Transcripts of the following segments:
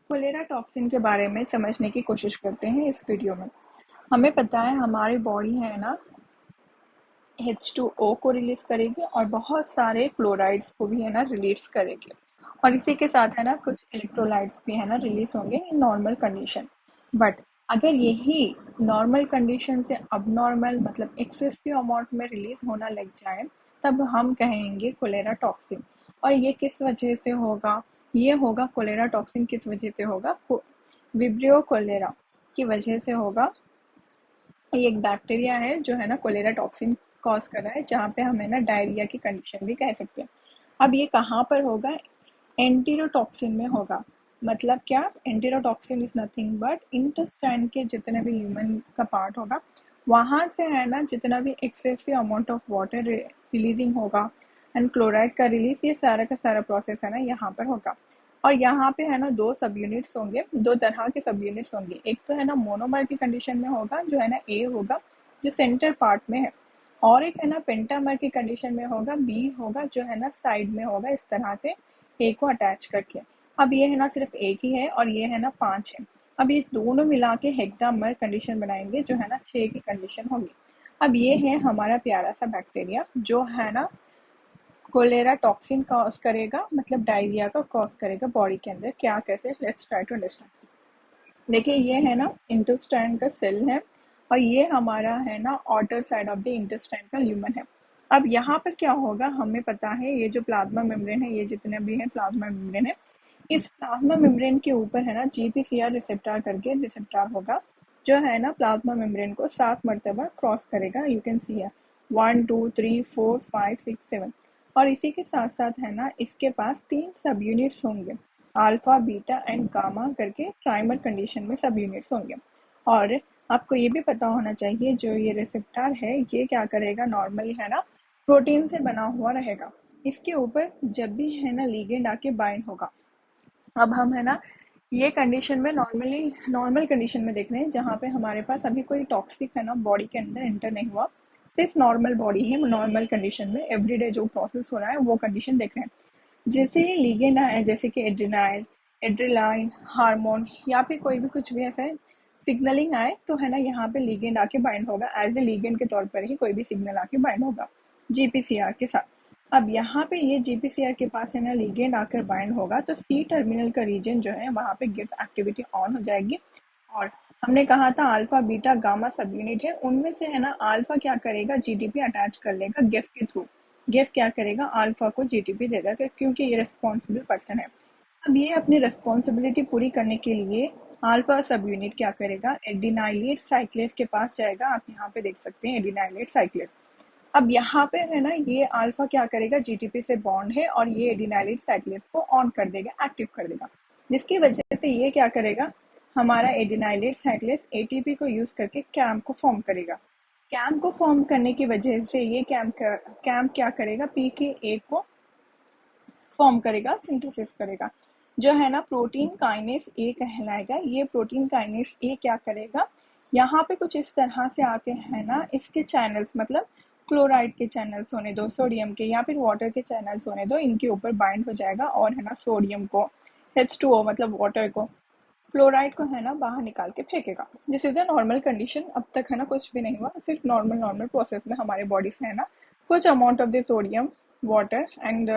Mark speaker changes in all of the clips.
Speaker 1: Cholera toxin के बारे में समझने की कोशिश करते हैं इस वीडियो में। हमें पता है हमारी बॉडी है ना H2O को रिलीज करेगी और बहुत सारे क्लोराइड्स को भी है ना रिलीज करेगी, और इसी के साथ है ना कुछ इलेक्ट्रोलाइट्स भी है ना रिलीज होंगे इन नॉर्मल कंडीशन। बट अगर यही नॉर्मल कंडीशन से अबनॉर्मल मतलब एक्सेसिव अमाउंट में रिलीज होना लग जाए तब हम कहेंगे कोलेरा टॉक्सिन। और ये किस वजह से होगा? ये होगा कोलेरा टॉक्सिन किस वजह से होगा? विब्रियो कोलेरा की वजह से होगा। ये एक बैक्टीरिया है जो है ना कोलेरा टॉक्सिन कॉज कर रहा है, जहाँ पे हम है ना डायरिया की कंडीशन भी कह सकते हैं। अब ये कहाँ पर होगा? एंटीरोटॉक्सिन में होगा। मतलब क्या? एंटीरोटॉक्सिन इज नथिंग बट इंटेस्टाइन के जितने भी ह्यूमन का पार्ट होगा वहां से है ना जितना भी excessive amount of water releasing होगा एंड क्लोराइड का रिलीज, ये सारा का सारा प्रोसेस है ना यहाँ पर होगा। और यहाँ पे है ना दो सब यूनिट्स होंगे, दो तरह के सब यूनिट्स होंगे। एक तो है ना मोनोमर की कंडीशन में होगा जो है ना ए होगा जो सेंटर पार्ट में है, और एक है ना पेंटामर की कंडीशन में होगा बी होगा जो है ना साइड में होगा, इस तरह से ए को अटैच करके। अब ये है ना सिर्फ एक ही है और ये है ना 5 है। अब ये दोनों मिला के हेक्सामर कंडीशन बनाएंगे जो है ना 6 की कंडीशन होगी। अब ये है हमारा प्यारा सा बैक्टीरिया जो है ना कोलेरा टॉक्सिन कॉज करेगा, मतलब डायरिया का कॉज करेगा बॉडी के अंदर। क्या, कैसे? Let's try to understand. देखिए ये है ना इंटेस्टाइन का सेल है और ये हमारा है ना outer side of the intestine का ल्यूमन है। अब यहाँ पर क्या होगा हमें पता है, ये जो प्लाज्मा मेम्ब्रेन है, ये जितने भी है प्लाज्मा मेम्ब्रेन है, इस प्लाज्मा मेम्ब्रेन के ऊपर है ना जीपीसीआर रिसेप्टर करके रिसेप्टर होगा जो है ना प्लाज्मा मेम्ब्रेन को 7 मरतबा क्रॉस करेगा। यू कैन सी है 1 2 3 4 5 6 7। और इसी के साथ साथ है ना इसके पास 3 सब यूनिट्स होंगे, अल्फा बीटा एंड गामा करके ट्राइमर कंडीशन में सब यूनिट्स होंगे। और आपको ये भी पता होना चाहिए जो ये रिसेप्टर है ये क्या करेगा, नॉर्मली है ना प्रोटीन से बना हुआ रहेगा। इसके ऊपर जब भी है ना लिगेंड आके बाइंड होगा। अब हम है ना ये कंडीशन में नॉर्मल कंडीशन में देख रहे हैं जहाँ पे हमारे पास अभी कोई टॉक्सिक है ना बॉडी के अंदर एंटर नहीं हुआ, सिर्फ नॉर्मल बॉडी है। नॉर्मल कंडीशन में एवरीडे जो प्रोसेस हो रहा है वो कंडीशन देख रहे हैं। जैसे ही लिगेंड आए जैसे कि एड्रेनाइल, एड्रेलाइन, हार्मोन या फिर कोई भी कुछ भी ऐसा सिग्नलिंग आए तो है ना यहाँ पे लिगेंड आके बाइंड होगा, एज ए लिगेंड के तौर पर ही कोई भी सिग्नल आके बाइंड होगा जीपीसीआर के साथ। अब यहाँ पे ये जीपीसीआर के पास है ना लिगेंड आकर बाइंड होगा तो सी टर्मिनल का रीजन जो है वहाँ पे गिफ्ट एक्टिविटी ऑन हो जाएगी। और हमने कहा था अल्फा बीटा गामा सब यूनिट है, उनमें से है ना अल्फा क्या करेगा, जीटीपी अटैच कर लेगा गिफ्ट के थ्रू। गिफ्ट क्या करेगा, अल्फा को जीटीपी देगा क्योंकि ये रिस्पॉन्सिबल पर्सन है। अब ये अपनी रिस्पॉन्सिबिलिटी पूरी करने के लिए अल्फा सब यूनिट क्या करेगा, एडिनाइलेट साइक्लेस के पास जाएगा। आप यहाँ पे देख सकते हैं एडिनाइलेट साइक्लेस। अब यहाँ पे है ना ये अल्फा क्या करेगा, जीटीपी से बॉन्ड है और ये एडिनाइलेट साइक्लेस को ऑन कर देगा, एक्टिव कर देगा, जिसकी वजह से ये क्या करेगा, हमारा एडिनाइलेट साइक्लेस एटीपी को यूज करके कैम को फॉर्म करेगा। कैम को फॉर्म करने की वजह से ये कैम क्या करेगा, पी के ए को फॉर्म करेगा, सिंथेसिस करेगा, जो है ना प्रोटीन काइनेस ए कहलाएगा। ये प्रोटीन काइनेस ए क्या करेगा, यहाँ पे कुछ इस तरह से आके है ना इसके चैनल्स, मतलब क्लोराइड के चैनल्स होने दो, सोडियम के या फिर वाटर के चैनल्स होने दो, इनके ऊपर बाइंड हो जाएगा और है ना सोडियम को, H2O मतलब वाटर को, क्लोराइड को है ना बाहर निकाल के फेंकेगा। This is the normal condition. अब तक है ना कुछ भी नहीं हुआ, सिर्फ नॉर्मल नॉर्मल प्रोसेस में हमारे बॉडी से है ना कुछ amount of the sodium, water and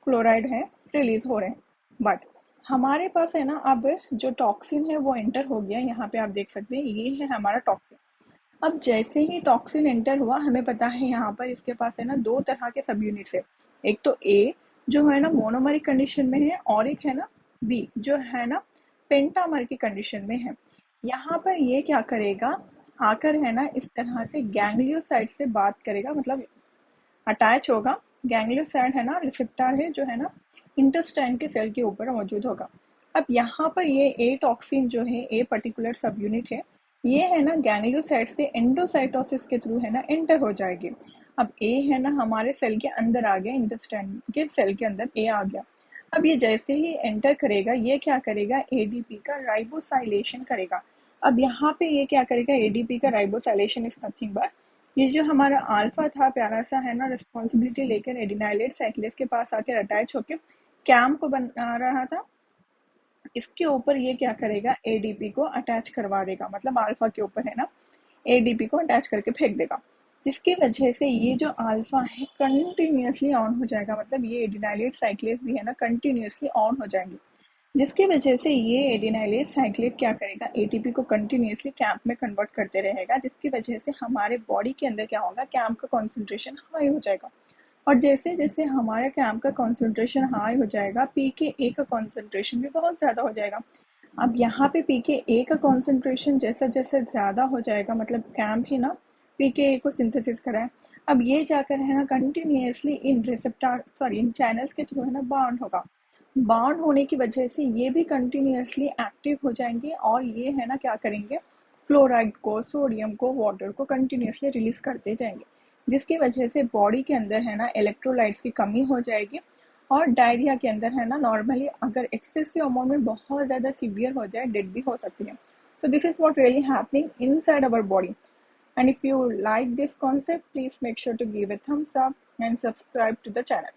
Speaker 1: chloride है रिलीज हो रहे हैं। बट हमारे पास है ना अब जो टॉक्सिन है वो एंटर हो गया। यहाँ पे आप देख सकते हैं ये है हमारा टॉक्सिन। अब जैसे ही टॉक्सिन एंटर हुआ हमें पता है यहाँ पर इसके पास है ना दो तरह के सब यूनिट्स है। एक तो ए जो है ना मोनोमरिक कंडीशन में है और एक है ना बी जो है ना पेंटामर की कंडीशन में है। यहाँ पर ये क्या करेगा, आकर है ना इस तरह से गैंग्लियोसाइड से बात करेगा, मतलब अटैच होगा। गैंग्लियोसाइड है ना रिसेप्टर है जो है ना इंटेस्टाइन के सेल के ऊपर मौजूद होगा। अब यहाँ पर ये ए टॉक्सिन जो है ए पर्टिकुलर सब यूनिट है, ये है ना गैंग्लियोसाइड से एंडोसाइटोसिस के थ्रू है ना एंटर हो जाएगी। अब ए है ना हमारे सेल के अंदर आ गया, इंटेस्टाइन के सेल के अंदर ए आ गया। अब ये जैसे ही एंटर करेगा ये क्या करेगा, एडीपी का राइबोसाइलेशन करेगा। अब यहाँ पे ये क्या करेगा, एडीपी का राइबोसाइलेशन इज नथिंग बट ये जो हमारा अल्फा था प्यारा सा है ना रिस्पॉन्सिबिलिटी लेकर एडिनाइलेट साइक्लेस के पास आकर अटैच होकर कैम को बना रहा था। इसके ऊपर ये क्या करेगा, एडीपी को अटैच करवा देगा, मतलब अल्फा के ऊपर है ना, एडीपी को अटैच करके फेंक देगा, जिसकी वजह से ये जो अल्फा है कंटिन्यूसली ऑन हो जाएगा, मतलब ये एडिनाइलेट साइक्लेज भी है ना कंटिन्यूसली ऑन हो जाएंगे, जिसकी वजह से ये एडिनाइलेज साइक्लेट क्या करेगा, एटीपी को कंटिन्यूसली कैम्प में कन्वर्ट करते रहेगा, जिसकी वजह से हमारे बॉडी के अंदर क्या होगा, कैम्प का कॉन्सेंट्रेशन हाई हो जाएगा। और जैसे जैसे हमारे कैम्प का कॉन्सेंट्रेशन हाई हो जाएगा, पी के ए का कॉन्सेंट्रेशन भी बहुत ज़्यादा हो जाएगा। अब यहाँ पे पी के ए का कॉन्सेंट्रेशन जैसे जैसे ज़्यादा हो जाएगा, मतलब कैम्प ही ना पी के ए को सिंथेसिस कराए, अब ये जाकर है ना continuously in receptor sorry in channels के थ्रू है ना बाउंड होगा। बाउंड होने की वजह से ये भी कंटिन्यूसली एक्टिव हो जाएंगे और ये है ना क्या करेंगे, क्लोराइड को, सोडियम को, वाटर को कंटिन्यूसली रिलीज करते जाएंगे, जिसकी वजह से बॉडी के अंदर है ना इलेक्ट्रोलाइट्स की कमी हो जाएगी। और डायरिया के अंदर है ना नॉर्मली अगर एक्सेसिव अमाउंट में बहुत ज़्यादा सीवियर हो जाए, डेड भी हो सकती है। So this is what really happening inside our body. And if you like this concept, please make sure to give a thumbs up and subscribe to the channel.